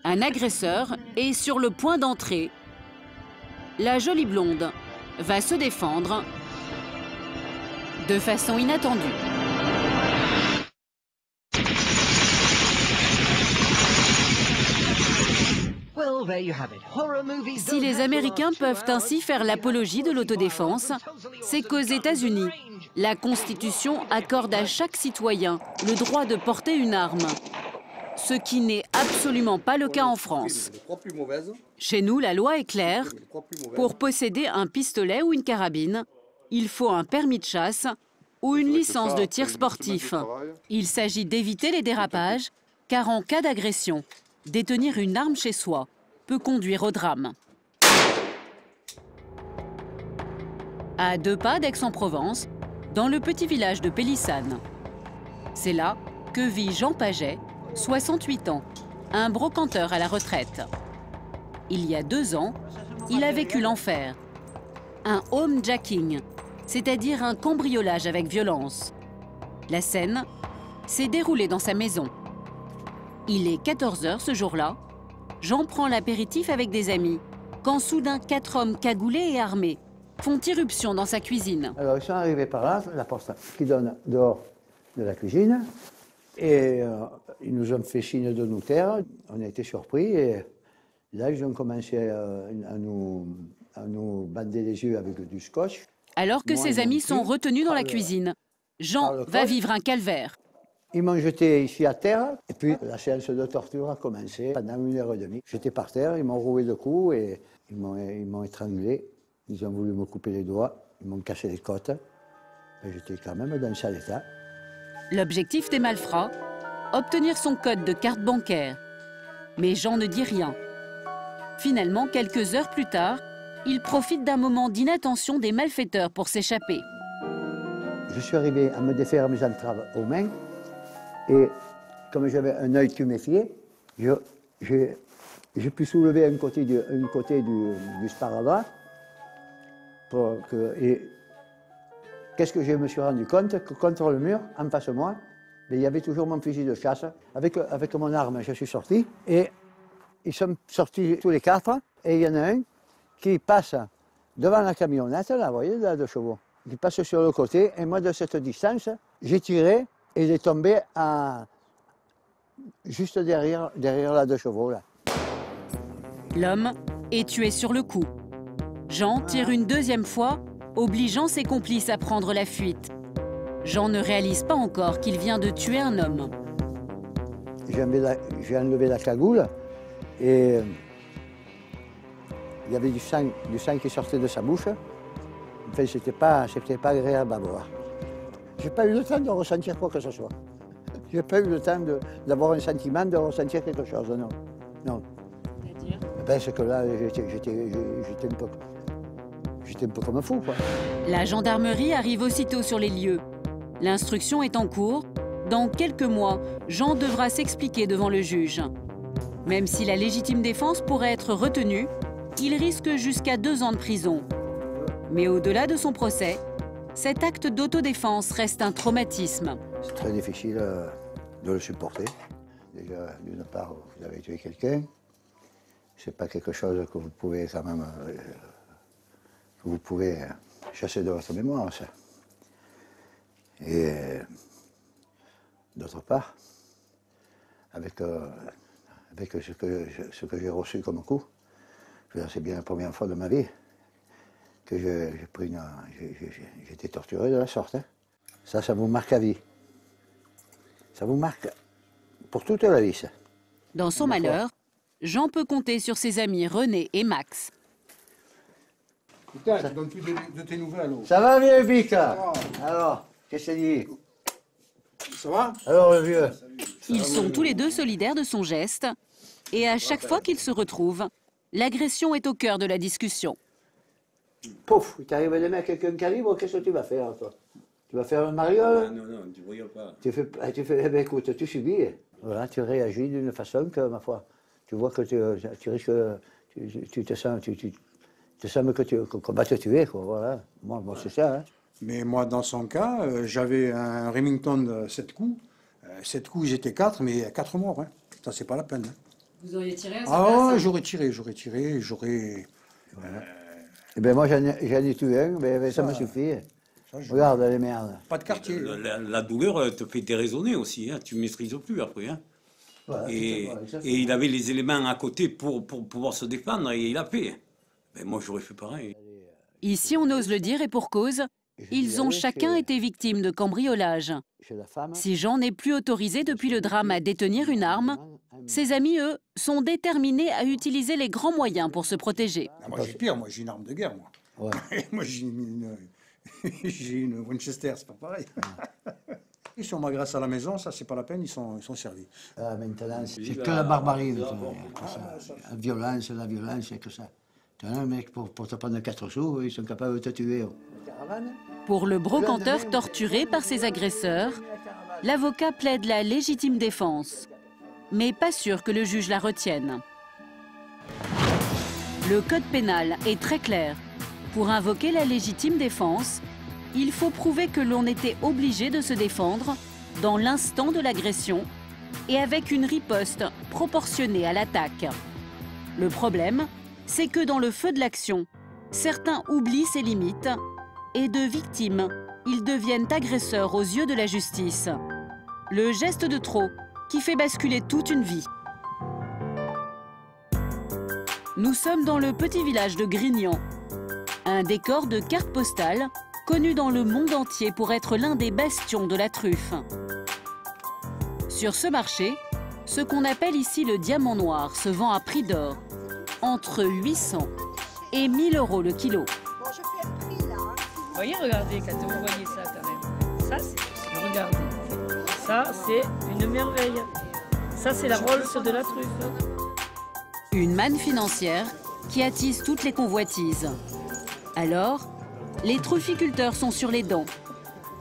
Un agresseur est sur le point d'entrer. La jolie blonde va se défendre de façon inattendue. Si les Américains peuvent ainsi faire l'apologie de l'autodéfense, c'est qu'aux États-Unis, la Constitution accorde à chaque citoyen le droit de porter une arme, ce qui n'est absolument pas le cas en France. Chez nous, la loi est claire. Pour posséder un pistolet ou une carabine, il faut un permis de chasse ou une licence de tir sportif. Il s'agit d'éviter les dérapages, car en cas d'agression, détenir une arme chez soi peut conduire au drame. À 2 pas d'Aix-en-Provence, dans le petit village de Pélissane. C'est là que vit Jean Paget, 68 ans, un brocanteur à la retraite. Il y a 2 ans, il a vécu l'enfer. Un homejacking, c'est-à-dire un cambriolage avec violence. La scène s'est déroulée dans sa maison. Il est 14 h ce jour-là. Jean prend l'apéritif avec des amis, quand soudain 4 hommes cagoulés et armés font irruption dans sa cuisine. Alors ils sont arrivés par là, la porte qui donne dehors de la cuisine, et ils nous ont fait signe de nous taire. On a été surpris et là ils ont commencé à nous bander les yeux avec du scotch. Alors que ses amis sont retenus dans la cuisine, Jean va vivre un calvaire. Ils m'ont jeté ici à terre, et puis la séance de torture a commencé pendant 1h30. J'étais par terre, ils m'ont roué de coups et ils m'ont étranglé. Ils ont voulu me couper les doigts, ils m'ont cassé les côtes. J'étais quand même dans un sale état. L'objectif des malfrats, obtenir son code de carte bancaire. Mais Jean ne dit rien. Finalement, quelques heures plus tard, il profite d'un moment d'inattention des malfaiteurs pour s'échapper. Je suis arrivé à me défaire mes entraves aux mains et comme j'avais un œil tuméfié, j'ai pu soulever un côté du sparadrap. Qu'est-ce que je me suis rendu compte? Que contre le mur, en face de moi, il y avait toujours mon fusil de chasse. Avec mon arme, je suis sorti et ils sont sortis tous les quatre. Et il y en a un qui passe devant la camionnette, là, vous voyez, là, 2 chevaux. Il passe sur le côté et moi, de cette distance, j'ai tiré et il est tombé juste derrière la 2 chevaux. Là. L'homme est tué sur le coup. Jean tire une 2e fois, obligeant ses complices à prendre la fuite. Jean ne réalise pas encore qu'il vient de tuer un homme. J'ai enlevé la cagoule et il y avait du sang qui sortait de sa bouche. Enfin, c'était pas agréable à voir. J'ai pas eu le temps de ressentir quoi que ce soit. J'ai pas eu le temps d'avoir un sentiment, de ressentir quelque chose, non. Non. C'est-à-dire? C'est que là, j'étais un peu comme un fou, quoi. La gendarmerie arrive aussitôt sur les lieux. L'instruction est en cours. Dans quelques mois, Jean devra s'expliquer devant le juge. Même si la légitime défense pourrait être retenue, il risque jusqu'à 2 ans de prison. Mais au-delà de son procès, cet acte d'autodéfense reste un traumatisme. C'est très difficile de le supporter. Déjà, d'une part, vous avez tué quelqu'un. C'est pas quelque chose que vous pouvez quand même chasser de votre mémoire, ça. Et d'autre part, avec ce que j'ai reçu comme coup, c'est bien la première fois de ma vie que j'ai été torturé de la sorte. Hein. Ça vous marque à vie. Ça vous marque pour toute la vie, ça. Dans son malheur, Jean peut compter sur ses amis René et Max. Putain, tu donnes plus de tes nouvelles. Ça va, vieux Vic? Alors, qu'est-ce que tu dis? Ça va? Alors, le vieux? Ils sont tous les deux solidaires de son geste. Et à chaque fois qu'ils se retrouvent, l'agression est au cœur de la discussion. Pouf, il t'arrive des mecs avec un calibre, qu'est-ce que tu vas faire, toi? Tu vas faire un mariole? Non, tu ne voyais pas. Tu fais, eh bien, écoute, tu subis. Voilà, tu réagis d'une façon que, ma foi, tu vois que tu risques, tu te sens qu'on va te tuer, quoi, voilà. Moi c'est ça, hein. Mais moi, dans son cas, j'avais un Remington de 7 coups. 7 coups, j'étais 4, mais 4 morts, hein. Ça, c'est pas la peine. Hein. Vous auriez tiré à sa place, place? J'aurais tiré. Eh bien, moi, j'en ai tué un, mais ça me suffit. Regarde les merdes. Pas de quartier. La douleur te fait déraisonner aussi, hein. Tu ne maîtrises plus après. Hein. Voilà, et il avait les éléments à côté pour pouvoir se défendre et il a fait. Ben, moi, j'aurais fait pareil. Ici, on ose le dire et pour cause, ils ont chacun été victimes de cambriolage. Si Jean n'est plus autorisé depuis le drame à détenir une arme, ses amis, eux, sont déterminés à utiliser les grands moyens pour se protéger. Ah, moi, j'ai pire, moi, j'ai une arme de guerre, moi. Ouais. Moi, j'ai une Winchester, c'est pas pareil. Et si on m'agresse à la maison, ça, c'est pas la peine, ils sont servis. Ah, maintenant, c'est que la barbarie. La violence, c'est que ça. Tu as un mec, pour te prendre 4 sous, ils sont capables de te tuer. Pour le brocanteur torturé par ses agresseurs, l'avocat plaide la légitime défense. Mais pas sûr que le juge la retienne. Le code pénal est très clair. Pour invoquer la légitime défense, il faut prouver que l'on était obligé de se défendre dans l'instant de l'agression et avec une riposte proportionnée à l'attaque. Le problème, c'est que dans le feu de l'action, certains oublient ses limites et de victimes, ils deviennent agresseurs aux yeux de la justice. Le geste de trop qui fait basculer toute une vie. Nous sommes dans le petit village de Grignan, un décor de carte postale connu dans le monde entier pour être l'un des bastions de la truffe. Sur ce marché, ce qu'on appelle ici le diamant noir se vend à prix d'or, entre 800 et 1000 € le kilo. Vous voyez, regardez, quand vous voyez ça quand même. Ça, c'est... Regardez. Ça, c'est une merveille. Ça, c'est la Rolls de la truffe. Une manne financière qui attise toutes les convoitises. Alors, les trufficulteurs sont sur les dents.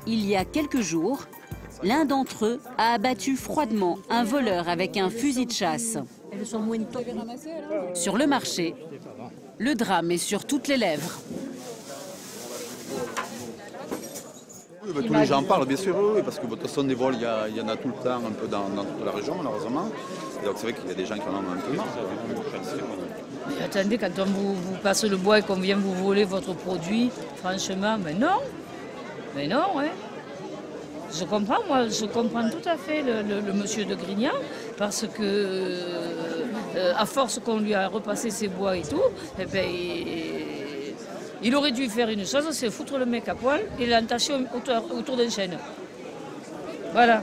Il y a quelques jours, l'un d'entre eux a abattu froidement un voleur avec un fusil de chasse. Sur le marché, le drame est sur toutes les lèvres. Oui, tous les gens en parlent, bien sûr, oui, parce que de toute façon, des vols, il y en a tout le temps, un peu dans toute la région, malheureusement. Et donc c'est vrai qu'il y a des gens qui en ont un peu marre. Mais attendez, quand on vous passe le bois et qu'on vient vous voler votre produit, franchement, mais non. Mais non, hein. Je comprends, moi, je comprends tout à fait le monsieur de Grignan, parce que, à force qu'on lui a repassé ses bois et tout, eh ben, il aurait dû faire une chose, c'est foutre le mec à poil et l'entacher autour d'un chêne. Voilà.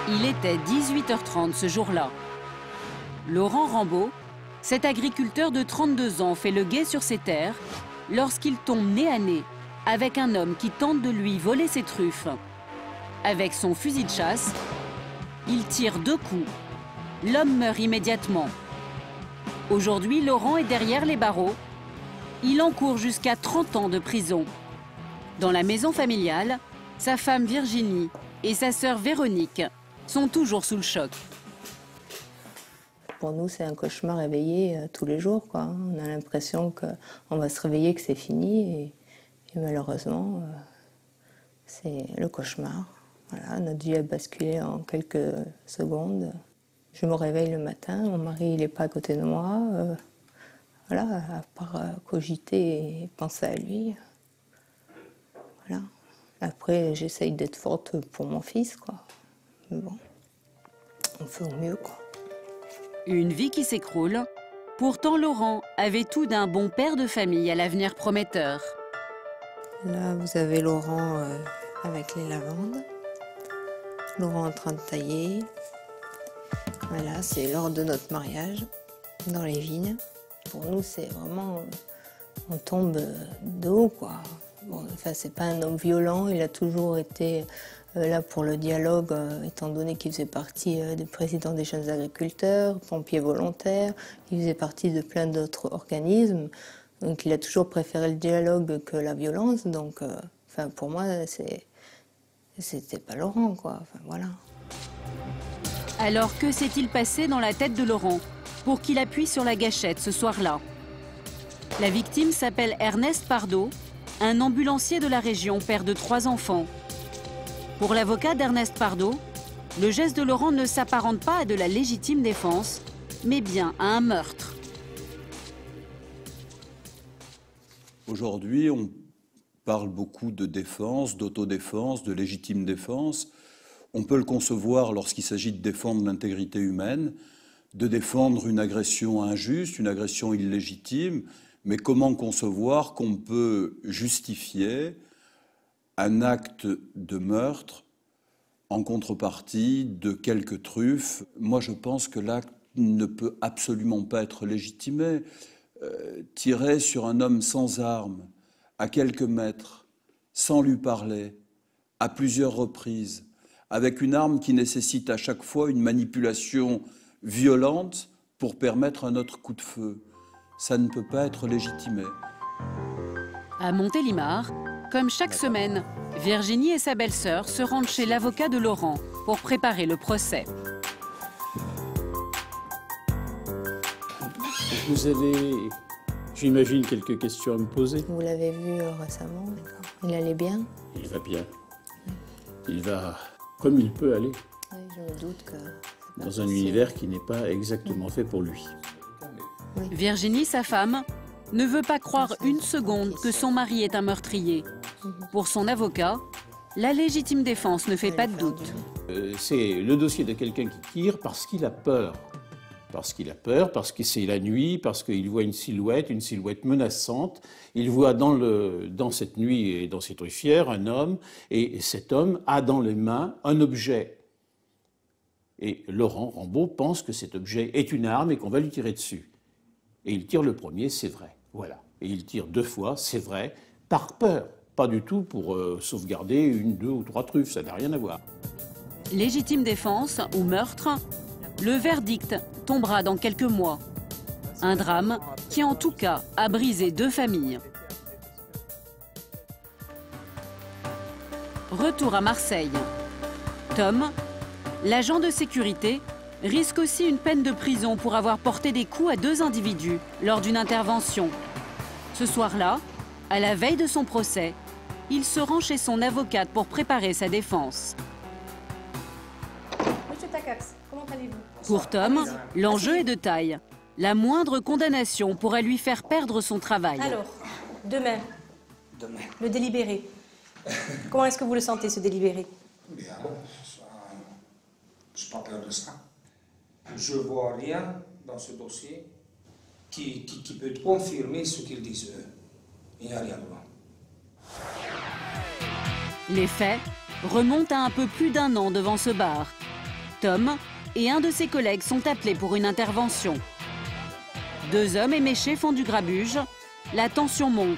Il était 18h30 ce jour-là. Laurent Rambaud, cet agriculteur de 32 ans, fait le guet sur ses terres lorsqu'il tombe nez à nez avec un homme qui tente de lui voler ses truffes. Avec son fusil de chasse, il tire 2 coups. L'homme meurt immédiatement. Aujourd'hui, Laurent est derrière les barreaux. Il encourt jusqu'à 30 ans de prison. Dans la maison familiale, sa femme Virginie et sa sœur Véronique sont toujours sous le choc. Pour nous, c'est un cauchemar réveillé tous les jours, quoi. On a l'impression qu'on va se réveiller, que c'est fini. Et malheureusement, c'est le cauchemar. Voilà, notre vie a basculé en quelques secondes. Je me réveille le matin, mon mari il n'est pas à côté de moi. Voilà, à part cogiter et penser à lui. Voilà. Après, j'essaye d'être forte pour mon fils, quoi. Mais bon, on fait au mieux, quoi. Une vie qui s'écroule. Pourtant, Laurent avait tout d'un bon père de famille à l'avenir prometteur. Là, vous avez Laurent avec les lavandes. Laurent en train de tailler. Voilà, c'est lors de notre mariage, dans les vignes. Pour nous, c'est vraiment... On tombe de haut, quoi. Bon, enfin, c'est pas un homme violent, il a toujours été là pour le dialogue, étant donné qu'il faisait partie des présidents des jeunes agriculteurs, pompiers volontaires, il faisait partie de plein d'autres organismes. Donc il a toujours préféré le dialogue que la violence. Donc, enfin, pour moi, c'était pas Laurent, quoi. Enfin, voilà. Alors que s'est-il passé dans la tête de Laurent pour qu'il appuie sur la gâchette ce soir-là? La victime s'appelle Ernest Pardo, un ambulancier de la région, père de 3 enfants. Pour l'avocat d'Ernest Pardo, le geste de Laurent ne s'apparente pas à de la légitime défense, mais bien à un meurtre. Aujourd'hui, on parle beaucoup de défense, d'autodéfense, de légitime défense. On peut le concevoir lorsqu'il s'agit de défendre l'intégrité humaine, de défendre une agression injuste, une agression illégitime, mais comment concevoir qu'on peut justifier un acte de meurtre en contrepartie de quelques truffes? Moi, je pense que l'acte ne peut absolument pas être légitimé. Tirer sur un homme sans armes, à quelques mètres, sans lui parler, à plusieurs reprises, avec une arme qui nécessite à chaque fois une manipulation violente pour permettre un autre coup de feu. Ça ne peut pas être légitimé. À Montélimar, comme chaque semaine, Virginie et sa belle-sœur se rendent chez l'avocat de Laurent pour préparer le procès. Vous avez, j'imagine, quelques questions à me poser. Vous l'avez vu récemment, il allait bien? Il va bien. Il va comme il peut aller. Oui, je me doute que... Dans un univers qui n'est pas exactement fait pour lui. Oui. Virginie, sa femme, ne veut pas croire une seconde que son mari est un meurtrier. Pour son avocat, la légitime défense ne fait pas de doute. C'est le dossier de quelqu'un qui tire parce qu'il a peur. Parce qu'il a peur, parce que c'est la nuit, parce qu'il voit une silhouette menaçante. Il voit dans cette nuit et dans cette truffière un homme, et cet homme a dans les mains un objet. Et Laurent Rambaud pense que cet objet est une arme et qu'on va lui tirer dessus. Et il tire le premier, c'est vrai. Voilà. Et il tire 2 fois, c'est vrai, par peur. Pas du tout pour sauvegarder 1, 2 ou 3 truffes, ça n'a rien à voir. Légitime défense ou meurtre, Le verdict tombera dans quelques mois. Un drame qui, en tout cas, a brisé 2 familles. Retour à Marseille. Tom, l'agent de sécurité, risque aussi une peine de prison pour avoir porté des coups à 2 individus lors d'une intervention. Ce soir-là, à la veille de son procès, il se rend chez son avocate pour préparer sa défense. Monsieur Takacs, comment allez-vous? Pour Tom, l'enjeu est de taille. La moindre condamnation pourrait lui faire perdre son travail. Alors, demain, le délibéré. Comment est-ce que vous le sentez, ce délibéré? Bien, je n'ai pas peur de ça. Je ne vois rien dans ce dossier qui peut confirmer ce qu'ils disent eux. Il n'y a rien dedans. Les faits remontent à un peu plus d'1 an devant ce bar. Tom et un de ses collègues sont appelés pour une intervention. 2 hommes éméchés font du grabuge. La tension monte.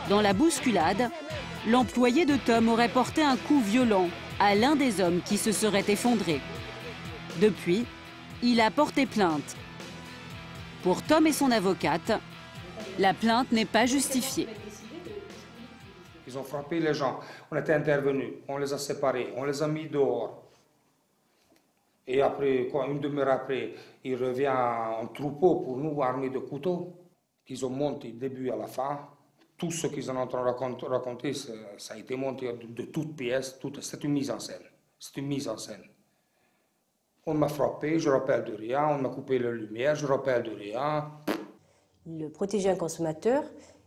Dans la bousculade, l'employé de Tom aurait porté un coup violent à l'un des hommes qui se serait effondré. Depuis, il a porté plainte. Pour Tom et son avocate, la plainte n'est pas justifiée. Ils ont frappé les gens, on était intervenus, on les a séparés, on les a mis dehors. Et après, une demi-heure après, il revient en troupeau pour nous, armés de couteaux, qu'ils ont monté du début à la fin. Tout ce qu'ils sont en train de raconter, ça a été monté de toutes pièces, c'est une mise en scène. C'est une mise en scène. On m'a frappé, je rappelle de rien, on m'a coupé la lumière, je rappelle de rien. Ils protégeaient un consommateur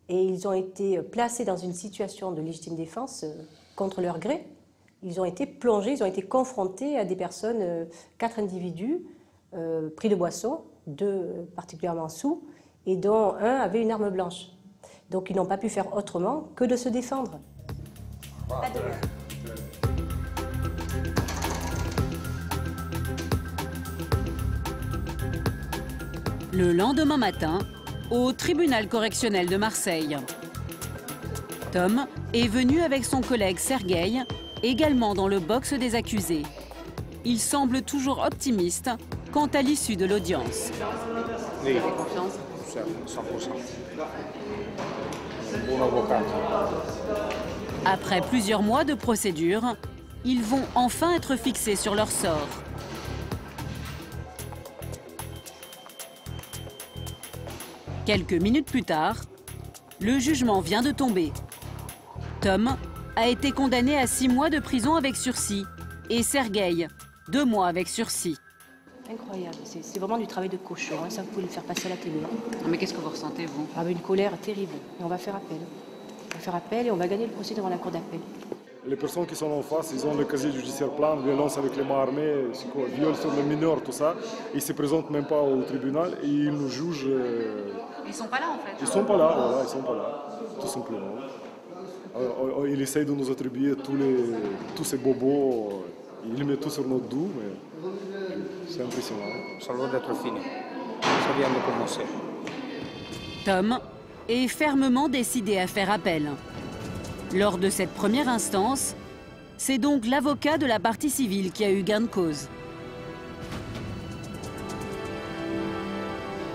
et ils ont été placés dans une situation de légitime défense contre leur gré. Ils ont été plongés, ils ont été confrontés à des personnes, 4 individus pris de boisson, 2 particulièrement sous, et dont un avait une arme blanche. Donc ils n'ont pas pu faire autrement que de se défendre. À demain. Le lendemain matin, au tribunal correctionnel de Marseille. Tom est venu avec son collègue Sergueï, également dans le box des accusés. Il semble toujours optimiste quant à l'issue de l'audience. Oui, 100%. Bon avocat. Après plusieurs mois de procédure, ils vont enfin être fixés sur leur sort. Quelques minutes plus tard, le jugement vient de tomber. Tom a été condamné à 6 mois de prison avec sursis et Sergueï, 2 mois avec sursis. Incroyable, c'est vraiment du travail de cochon, hein. Ça vous pouvez le faire passer à la télé. Hein. Mais qu'est-ce que vous ressentez, vous? Une colère terrible. Et on va faire appel. On va faire appel et on va gagner le procès devant la cour d'appel. Les personnes qui sont en face, ils ont le casier judiciaire plein, violence avec les mains armées, viol sur les mineurs, tout ça. Ils ne se présentent même pas au tribunal et ils nous jugent. Ils ne sont pas là, en fait. Ils ne sont pas là, voilà, ils ne sont pas là, tout simplement. Il essaye de nous attribuer tous ces bobos, il met tout sur notre dos, mais c'est impressionnant. Ça doit être fini. Ça vient de commencer. Tom est fermement décidé à faire appel. Lors de cette première instance, c'est donc l'avocat de la partie civile qui a eu gain de cause.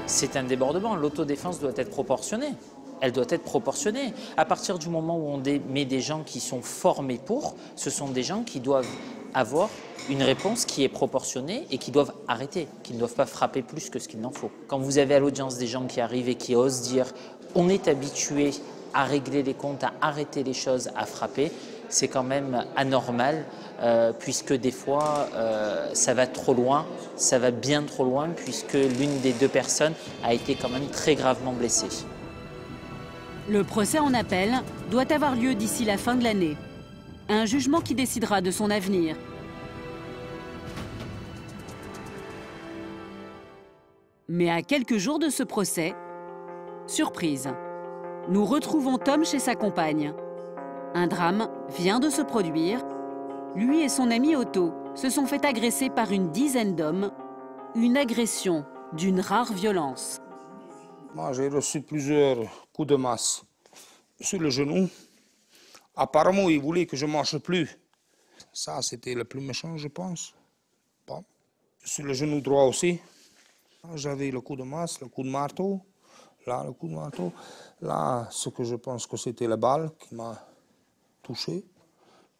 C'est un débordement. L'autodéfense doit être proportionnée. Elle doit être proportionnée. À partir du moment où on met des gens qui sont formés pour, ce sont des gens qui doivent avoir une réponse qui est proportionnée et qui doivent arrêter, qui ne doivent pas frapper plus que ce qu'il n'en faut. Quand vous avez à l'audience des gens qui arrivent et qui osent dire « on est habitué à régler les comptes, à arrêter les choses, à frapper », c'est quand même anormal, puisque des fois, ça va trop loin, ça va bien trop loin, puisque l'une des 2 personnes a été quand même très gravement blessée. Le procès en appel doit avoir lieu d'ici la fin de l'année. Un jugement qui décidera de son avenir. Mais à quelques jours de ce procès, surprise, nous retrouvons Tom chez sa compagne. Un drame vient de se produire. Lui et son ami Otto se sont fait agresser par une dizaine d'hommes. Une agression d'une rare violence. Moi, j'ai reçu plusieurs coups de masse sur le genou. Apparemment, ils voulaient que je ne mange plus. Ça, c'était le plus méchant, je pense. Bon. Sur le genou droit aussi, j'avais le coup de masse, le coup de marteau. Là, le coup de marteau. Là, ce que je pense que c'était la balle qui m'a touché.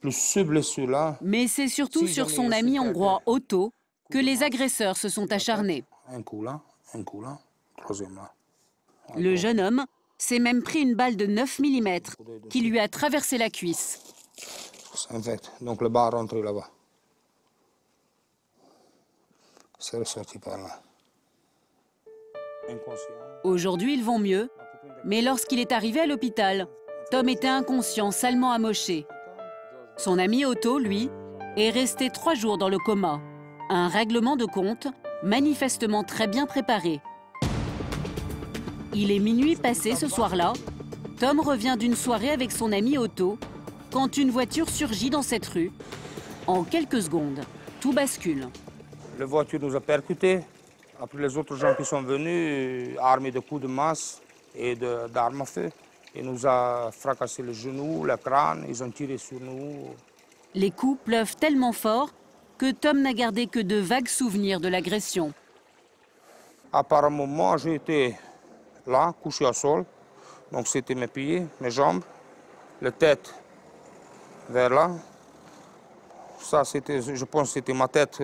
Plus ce blessure-là. Mais c'est surtout sur son ami hongrois Otto que les agresseurs se sont acharnés. Un coup là, troisième là. Le jeune homme s'est même pris une balle de 9 mm qui lui a traversé la cuisse. En fait, donc le bas rentré là-bas. C'est ressorti par là. Aujourd'hui, ils vont mieux, mais lorsqu'il est arrivé à l'hôpital, Tom était inconscient, salement amoché. Son ami Otto, lui, est resté 3 jours dans le coma. Un règlement de compte manifestement très bien préparé. Il est minuit passé ce soir-là. Tom revient d'une soirée avec son ami Otto quand une voiture surgit dans cette rue. En quelques secondes, tout bascule. La voiture nous a percutés. Après, les autres gens qui sont venus, armés de coups de masse et d'armes à feu, ils nous ont fracassé le genou, le crâne, ils ont tiré sur nous. Les coups pleuvent tellement fort que Tom n'a gardé que de vagues souvenirs de l'agression. Apparemment, moi, j'étais là, couché au sol. Donc, c'était mes pieds, mes jambes, la tête vers là. Ça, je pense que c'était ma tête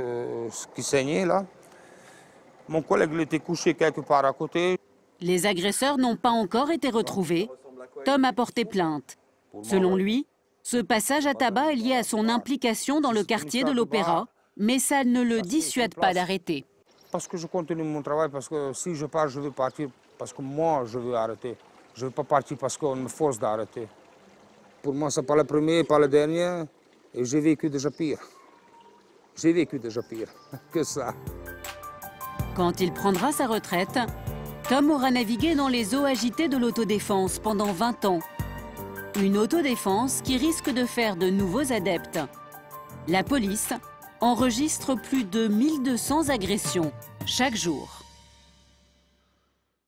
qui saignait, là. Mon collègue il était couché quelque part à côté. Les agresseurs n'ont pas encore été retrouvés. Tom a porté plainte. Selon lui, ce passage à tabac est lié à son implication dans le quartier de l'Opéra, mais ça ne le dissuade pas d'arrêter. Parce que je continue mon travail, parce que si je pars, je veux partir parce que moi, je veux arrêter. Je ne veux pas partir parce qu'on me force d'arrêter. Pour moi, ce n'est pas le premier, pas le dernier, et j'ai vécu déjà pire. J'ai vécu déjà pire que ça. Quand il prendra sa retraite, Tom aura navigué dans les eaux agitées de l'autodéfense pendant 20 ans. Une autodéfense qui risque de faire de nouveaux adeptes. La police enregistre plus de 1200 agressions chaque jour.